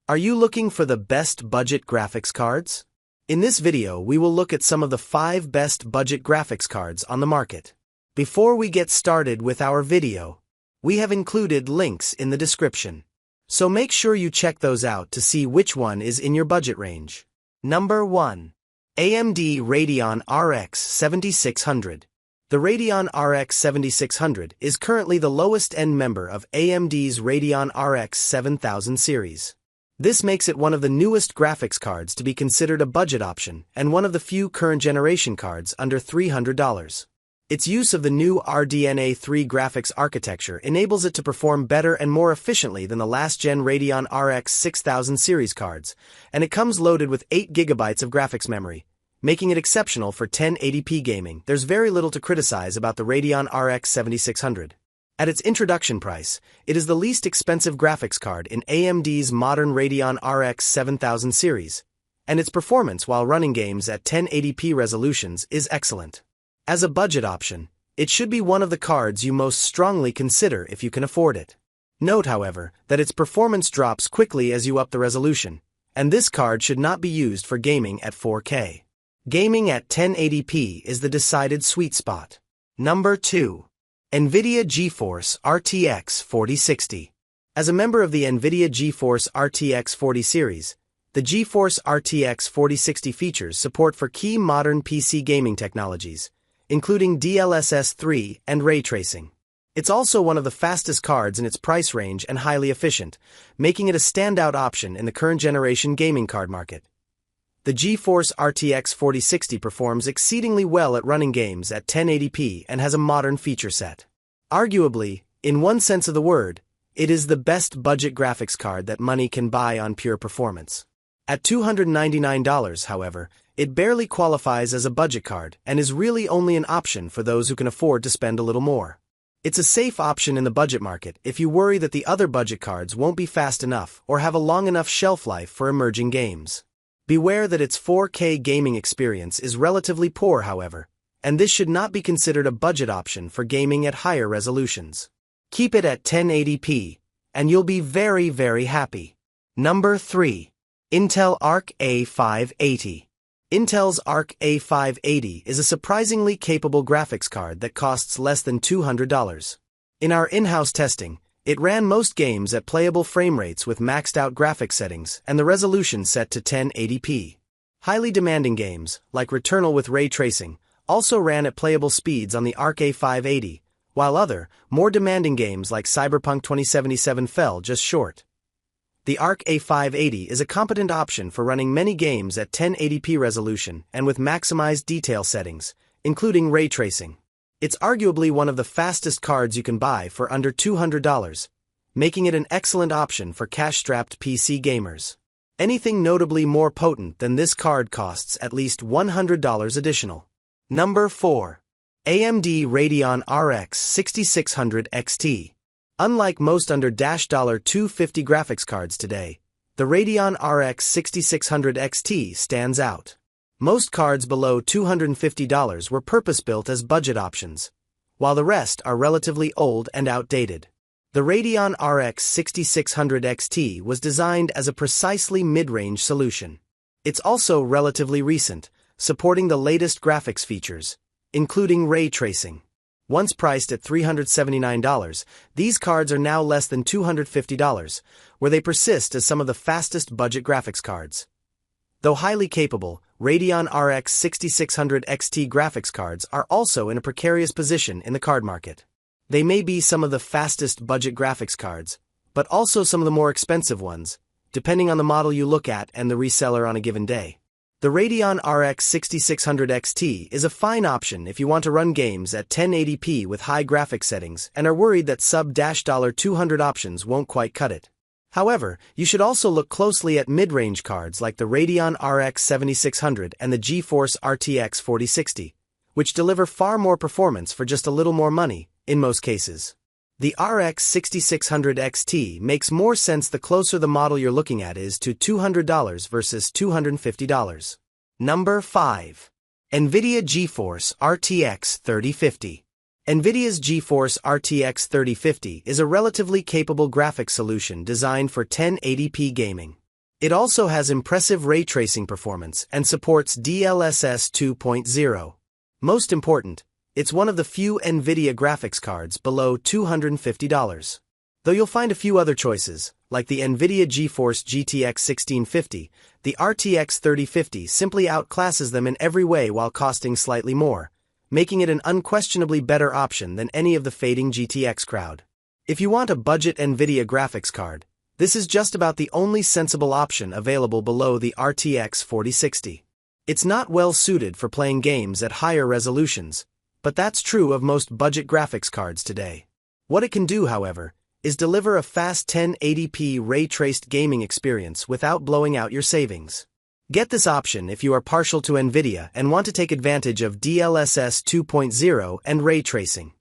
Are you looking for the best budget graphics cards? In this video, we will look at some of the 5 best budget graphics cards on the market. Before we get started with our video, we have included links in the description. So make sure you check those out to see which one is in your budget range. Number 1. AMD Radeon RX 7600. The Radeon RX 7600 is currently the lowest-end member of AMD's Radeon RX 7000 series. This makes it one of the newest graphics cards to be considered a budget option and one of the few current generation cards under $300. Its use of the new RDNA 3 graphics architecture enables it to perform better and more efficiently than the last-gen Radeon RX 6000 series cards, and it comes loaded with 8 GB of graphics memory, making it exceptional for 1080p gaming. There's very little to criticize about the Radeon RX 7600. At its introduction price, it is the least expensive graphics card in AMD's modern Radeon RX 7000 series, and its performance while running games at 1080p resolutions is excellent. As a budget option, it should be one of the cards you most strongly consider if you can afford it. Note, however, that its performance drops quickly as you up the resolution, and this card should not be used for gaming at 4K. Gaming at 1080p is the decided sweet spot. Number 2. NVIDIA GeForce RTX 4060. As a member of the NVIDIA GeForce RTX 40 series, the GeForce RTX 4060 features support for key modern PC gaming technologies, including DLSS 3 and ray tracing. It's also one of the fastest cards in its price range and highly efficient, making it a standout option in the current generation gaming card market. The GeForce RTX 4060 performs exceedingly well at running games at 1080p and has a modern feature set. Arguably, in one sense of the word, it is the best budget graphics card that money can buy on pure performance. At $299, however, it barely qualifies as a budget card and is really only an option for those who can afford to spend a little more. It's a safe option in the budget market if you worry that the other budget cards won't be fast enough or have a long enough shelf life for emerging games. Beware that its 4K gaming experience is relatively poor, however, and this should not be considered a budget option for gaming at higher resolutions. Keep it at 1080p, and you'll be very, very happy. Number 3. Intel Arc A580. Intel's Arc A580 is a surprisingly capable graphics card that costs less than $200. In our in-house testing, it ran most games at playable frame rates with maxed-out graphics settings and the resolution set to 1080p. Highly demanding games, like Returnal with ray tracing, also ran at playable speeds on the Arc A580, while other, more demanding games like Cyberpunk 2077 fell just short. The Arc A580 is a competent option for running many games at 1080p resolution and with maximized detail settings, including ray tracing. It's arguably one of the fastest cards you can buy for under $200, making it an excellent option for cash-strapped PC gamers. Anything notably more potent than this card costs at least $100 additional. Number 4. AMD Radeon RX 6600 XT. Unlike most under $250 graphics cards today, the Radeon RX 6600 XT stands out. Most cards below $250 were purpose-built as budget options, while the rest are relatively old and outdated. The Radeon RX 6600 XT was designed as a precisely mid-range solution. It's also relatively recent, supporting the latest graphics features, including ray tracing. Once priced at $379, these cards are now less than $250, where they persist as some of the fastest budget graphics cards. Though highly capable, Radeon RX 6600 XT graphics cards are also in a precarious position in the card market. They may be some of the fastest budget graphics cards, but also some of the more expensive ones, depending on the model you look at and the reseller on a given day. The Radeon RX 6600 XT is a fine option if you want to run games at 1080p with high graphics settings and are worried that sub-$200 options won't quite cut it. However, you should also look closely at mid-range cards like the Radeon RX 7600 and the GeForce RTX 4060, which deliver far more performance for just a little more money, in most cases. The RX 6600 XT makes more sense the closer the model you're looking at is to $200 versus $250. Number 5. NVIDIA GeForce RTX 3050. NVIDIA's GeForce RTX 3050 is a relatively capable graphics solution designed for 1080p gaming. It also has impressive ray tracing performance and supports DLSS 2.0. Most important, it's one of the few NVIDIA graphics cards below $250. Though you'll find a few other choices, like the NVIDIA GeForce GTX 1650, the RTX 3050 simply outclasses them in every way while costing slightly more, making it an unquestionably better option than any of the fading GTX crowd. If you want a budget NVIDIA graphics card, this is just about the only sensible option available below the RTX 4060. It's not well suited for playing games at higher resolutions, but that's true of most budget graphics cards today. What it can do, however, is deliver a fast 1080p ray-traced gaming experience without blowing out your savings. Get this option if you are partial to NVIDIA and want to take advantage of DLSS 2.0 and ray tracing.